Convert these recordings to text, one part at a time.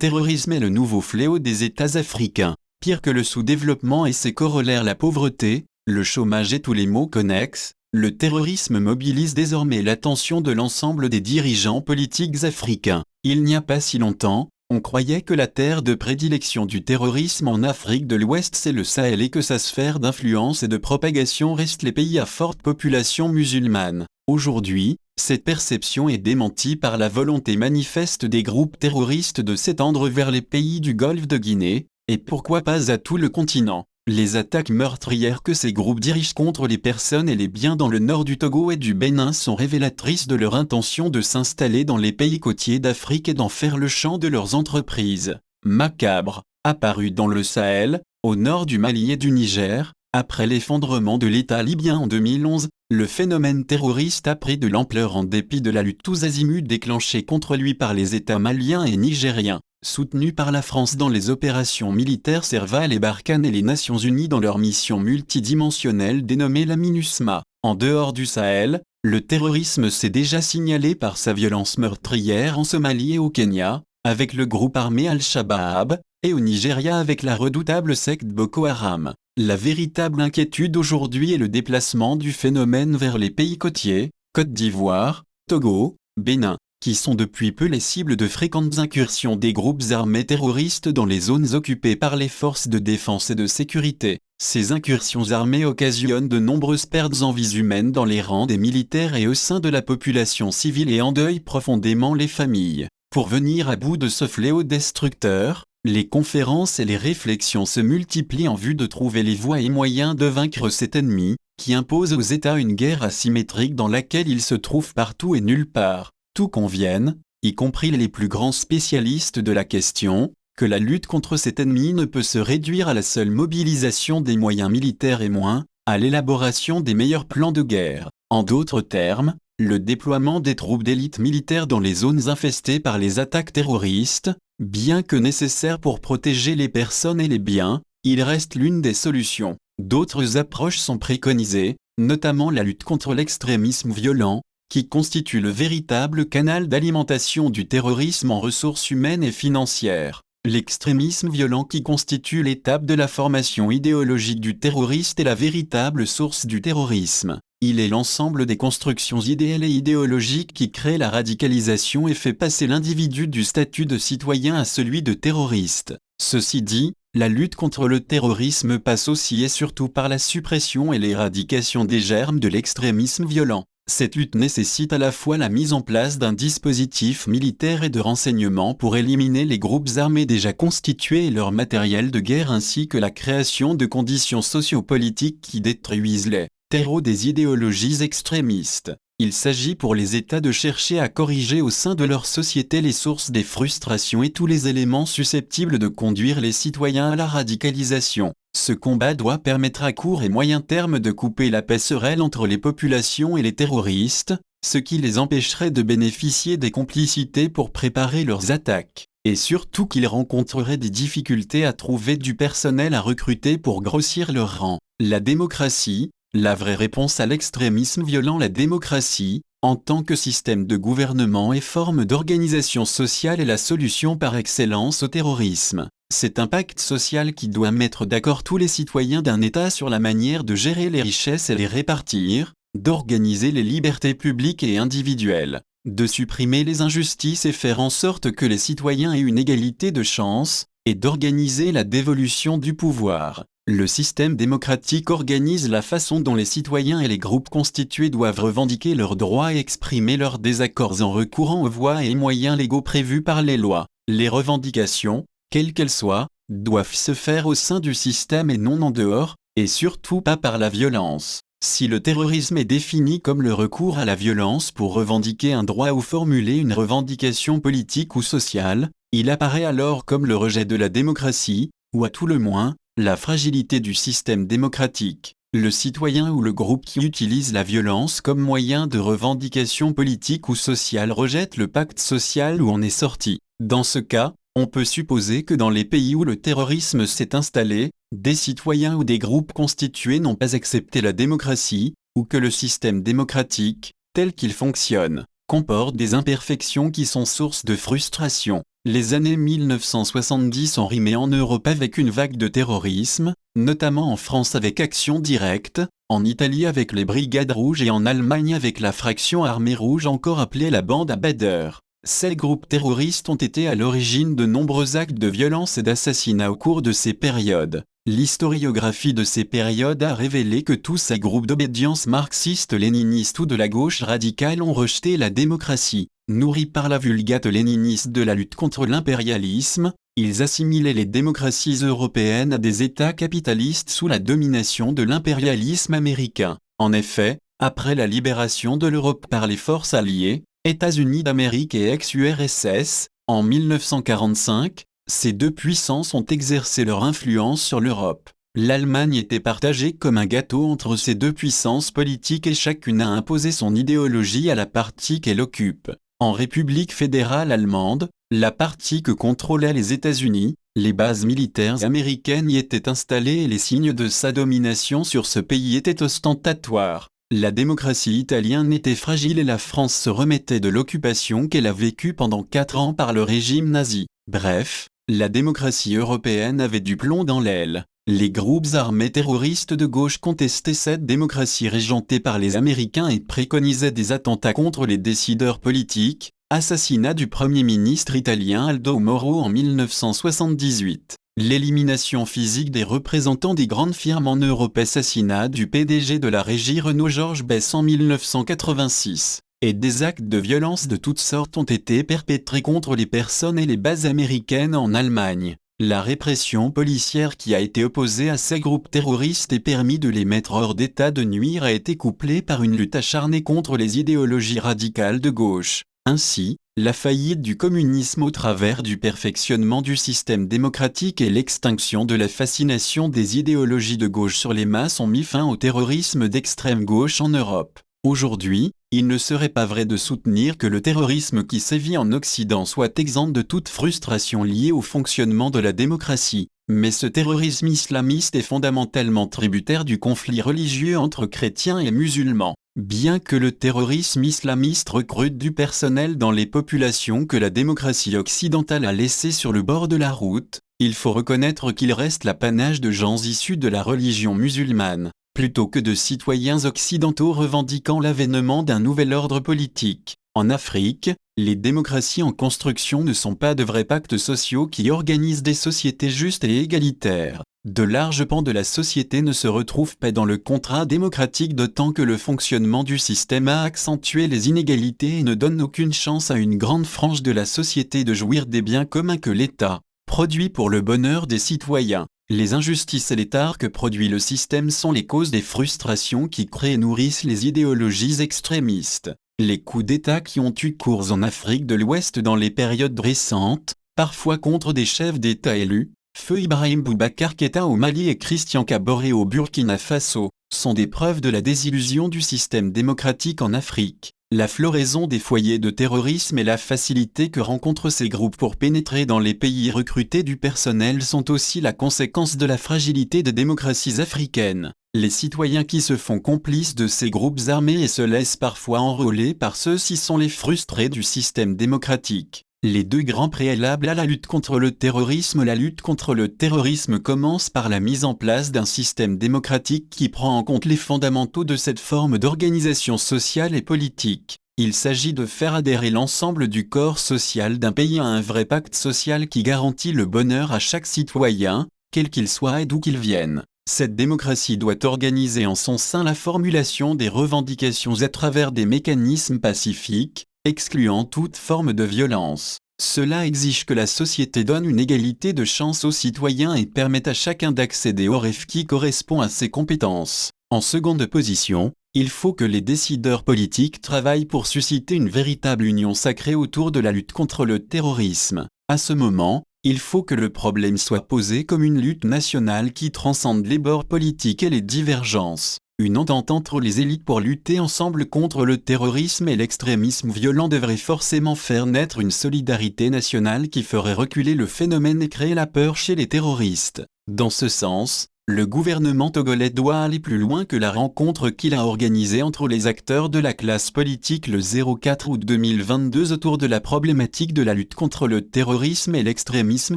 terrorisme est le nouveau fléau des États africains. Pire que le sous-développement et ses corollaires, la pauvreté, le chômage et tous les maux connexes, le terrorisme mobilise désormais l'attention de l'ensemble des dirigeants politiques africains. Il n'y a pas si longtemps, on croyait que la terre de prédilection du terrorisme en Afrique de l'Ouest c'est le Sahel et que sa sphère d'influence et de propagation reste les pays à forte population musulmane. Aujourd'hui, cette perception est démentie par la volonté manifeste des groupes terroristes de s'étendre vers les pays du Golfe de Guinée, et pourquoi pas à tout le continent. Les attaques meurtrières que ces groupes dirigent contre les personnes et les biens dans le nord du Togo et du Bénin sont révélatrices de leur intention de s'installer dans les pays côtiers d'Afrique et d'en faire le champ de leurs entreprises. Macabre, apparu dans le Sahel, au nord du Mali et du Niger, après l'effondrement de l'État libyen en 2011, le phénomène terroriste a pris de l'ampleur en dépit de la lutte tous azimuts déclenchée contre lui par les États maliens et nigériens, soutenus par la France dans les opérations militaires Serval et Barkhane et les Nations Unies dans leur mission multidimensionnelle dénommée la MINUSMA. En dehors du Sahel, le terrorisme s'est déjà signalé par sa violence meurtrière en Somalie et au Kenya, avec le groupe armé Al-Shabaab, et au Nigeria avec la redoutable secte Boko Haram. La véritable inquiétude aujourd'hui est le déplacement du phénomène vers les pays côtiers, Côte d'Ivoire, Togo, Bénin, qui sont depuis peu les cibles de fréquentes incursions des groupes armés terroristes dans les zones occupées par les forces de défense et de sécurité. Ces incursions armées occasionnent de nombreuses pertes en vies humaines dans les rangs des militaires et au sein de la population civile et endeuillent profondément les familles. Pour venir à bout de ce fléau destructeur, les conférences et les réflexions se multiplient en vue de trouver les voies et moyens de vaincre cet ennemi, qui impose aux États une guerre asymétrique dans laquelle ils se trouvent partout et nulle part. Tout conviennent, y compris les plus grands spécialistes de la question, que la lutte contre cet ennemi ne peut se réduire à la seule mobilisation des moyens militaires et moins, à l'élaboration des meilleurs plans de guerre. En d'autres termes, le déploiement des troupes d'élite militaire dans les zones infestées par les attaques terroristes, bien que nécessaire pour protéger les personnes et les biens, il reste l'une des solutions. D'autres approches sont préconisées, notamment la lutte contre l'extrémisme violent, qui constitue le véritable canal d'alimentation du terrorisme en ressources humaines et financières. L'extrémisme violent qui constitue l'étape de la formation idéologique du terroriste est la véritable source du terrorisme. Il est l'ensemble des constructions idéales et idéologiques qui créent la radicalisation et fait passer l'individu du statut de citoyen à celui de terroriste. Ceci dit, la lutte contre le terrorisme passe aussi et surtout par la suppression et l'éradication des germes de l'extrémisme violent. Cette lutte nécessite à la fois la mise en place d'un dispositif militaire et de renseignement pour éliminer les groupes armés déjà constitués et leur matériel de guerre ainsi que la création de conditions sociopolitiques qui détruisent les terreaux des idéologies extrémistes. Il s'agit pour les États de chercher à corriger au sein de leur société les sources des frustrations et tous les éléments susceptibles de conduire les citoyens à la radicalisation. Ce combat doit permettre à court et moyen terme de couper la passerelle entre les populations et les terroristes, ce qui les empêcherait de bénéficier des complicités pour préparer leurs attaques. Et surtout qu'ils rencontreraient des difficultés à trouver du personnel à recruter pour grossir leurs rangs. La démocratie, la vraie réponse à l'extrémisme violent. La démocratie, en tant que système de gouvernement et forme d'organisation sociale, est la solution par excellence au terrorisme. C'est un pacte social qui doit mettre d'accord tous les citoyens d'un État sur la manière de gérer les richesses et les répartir, d'organiser les libertés publiques et individuelles, de supprimer les injustices et faire en sorte que les citoyens aient une égalité de chance, et d'organiser la dévolution du pouvoir. Le système démocratique organise la façon dont les citoyens et les groupes constitués doivent revendiquer leurs droits et exprimer leurs désaccords en recourant aux voies et moyens légaux prévus par les lois. Les revendications, quelles qu'elles soient, doivent se faire au sein du système et non en dehors, et surtout pas par la violence. Si le terrorisme est défini comme le recours à la violence pour revendiquer un droit ou formuler une revendication politique ou sociale, il apparaît alors comme le rejet de la démocratie, ou à tout le moins, la fragilité du système démocratique. Le citoyen ou le groupe qui utilise la violence comme moyen de revendication politique ou sociale rejette le pacte social où on est sorti. Dans ce cas, on peut supposer que dans les pays où le terrorisme s'est installé, des citoyens ou des groupes constitués n'ont pas accepté la démocratie, ou que le système démocratique, tel qu'il fonctionne, comporte des imperfections qui sont source de frustration. Les années 1970 ont rimé en Europe avec une vague de terrorisme, notamment en France avec Action Directe, en Italie avec les Brigades Rouges et en Allemagne avec la fraction armée rouge encore appelée la bande à Bader. Ces groupes terroristes ont été à l'origine de nombreux actes de violence et d'assassinat au cours de ces périodes. L'historiographie de ces périodes a révélé que tous ces groupes d'obédience marxiste-léniniste ou de la gauche radicale ont rejeté la démocratie. Nourris par la vulgate léniniste de la lutte contre l'impérialisme, ils assimilaient les démocraties européennes à des États capitalistes sous la domination de l'impérialisme américain. En effet, après la libération de l'Europe par les forces alliées, États-Unis d'Amérique et ex-URSS, en 1945, ces deux puissances ont exercé leur influence sur l'Europe. L'Allemagne était partagée comme un gâteau entre ces deux puissances politiques et chacune a imposé son idéologie à la partie qu'elle occupe. En République fédérale allemande, la partie que contrôlaient les États-Unis, les bases militaires américaines y étaient installées et les signes de sa domination sur ce pays étaient ostentatoires. La démocratie italienne était fragile et la France se remettait de l'occupation qu'elle a vécue pendant 4 ans par le régime nazi. Bref, la démocratie européenne avait du plomb dans l'aile. Les groupes armés terroristes de gauche contestaient cette démocratie régentée par les Américains et préconisaient des attentats contre les décideurs politiques, assassinat du Premier ministre italien Aldo Moro en 1978, l'élimination physique des représentants des grandes firmes en Europe, assassinat du PDG de la régie Renault Georges Bess en 1986. Et des actes de violence de toutes sortes ont été perpétrés contre les personnes et les bases américaines en Allemagne. La répression policière qui a été opposée à ces groupes terroristes et permis de les mettre hors d'état de nuire a été couplée par une lutte acharnée contre les idéologies radicales de gauche. Ainsi, la faillite du communisme au travers du perfectionnement du système démocratique et l'extinction de la fascination des idéologies de gauche sur les masses ont mis fin au terrorisme d'extrême gauche en Europe. Aujourd'hui, il ne serait pas vrai de soutenir que le terrorisme qui sévit en Occident soit exempt de toute frustration liée au fonctionnement de la démocratie, mais ce terrorisme islamiste est fondamentalement tributaire du conflit religieux entre chrétiens et musulmans. Bien que le terrorisme islamiste recrute du personnel dans les populations que la démocratie occidentale a laissées sur le bord de la route, il faut reconnaître qu'il reste l'apanage de gens issus de la religion musulmane, plutôt que de citoyens occidentaux revendiquant l'avènement d'un nouvel ordre politique. En Afrique, les démocraties en construction ne sont pas de vrais pactes sociaux qui organisent des sociétés justes et égalitaires. De larges pans de la société ne se retrouvent pas dans le contrat démocratique d'autant que le fonctionnement du système a accentué les inégalités et ne donne aucune chance à une grande frange de la société de jouir des biens communs que l'État produit pour le bonheur des citoyens. Les injustices et les tares que produit le système sont les causes des frustrations qui créent et nourrissent les idéologies extrémistes. Les coups d'État qui ont eu cours en Afrique de l'Ouest dans les périodes récentes, parfois contre des chefs d'État élus, feu Ibrahim Boubacar Keïta au Mali et Christian Kaboré au Burkina Faso, sont des preuves de la désillusion du système démocratique en Afrique. La floraison des foyers de terrorisme et la facilité que rencontrent ces groupes pour pénétrer dans les pays et recruter du personnel sont aussi la conséquence de la fragilité des démocraties africaines. Les citoyens qui se font complices de ces groupes armés et se laissent parfois enrôler par ceux-ci sont les frustrés du système démocratique. Les deux grands préalables à la lutte contre le terrorisme. La lutte contre le terrorisme commence par la mise en place d'un système démocratique qui prend en compte les fondamentaux de cette forme d'organisation sociale et politique. Il s'agit de faire adhérer l'ensemble du corps social d'un pays à un vrai pacte social qui garantit le bonheur à chaque citoyen, quel qu'il soit et d'où qu'il vienne. Cette démocratie doit organiser en son sein la formulation des revendications à travers des mécanismes pacifiques, excluant toute forme de violence. Cela exige que la société donne une égalité de chance aux citoyens et permette à chacun d'accéder au rêve qui correspond à ses compétences. En seconde position, il faut que les décideurs politiques travaillent pour susciter une véritable union sacrée autour de la lutte contre le terrorisme. À ce moment, il faut que le problème soit posé comme une lutte nationale qui transcende les bords politiques et les divergences. Une entente entre les élites pour lutter ensemble contre le terrorisme et l'extrémisme violent devrait forcément faire naître une solidarité nationale qui ferait reculer le phénomène et créer la peur chez les terroristes. Dans ce sens, Le gouvernement togolais doit aller plus loin que la rencontre qu'il a organisée entre les acteurs de la classe politique le 04 août 2022 autour de la problématique de la lutte contre le terrorisme et l'extrémisme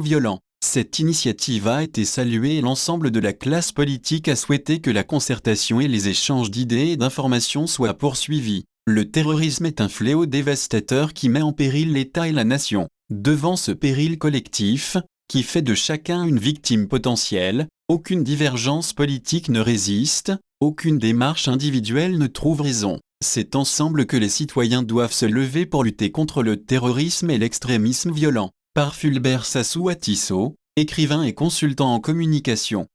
violent. Cette initiative a été saluée et l'ensemble de la classe politique a souhaité que la concertation et les échanges d'idées et d'informations soient poursuivis. Le terrorisme est un fléau dévastateur qui met en péril l'État et la nation. Devant ce péril collectif, qui fait de chacun une victime potentielle, aucune divergence politique ne résiste, aucune démarche individuelle ne trouve raison. C'est ensemble que les citoyens doivent se lever pour lutter contre le terrorisme et l'extrémisme violent. Par Fulbert Sassou Atisso, écrivain et consultant en communication.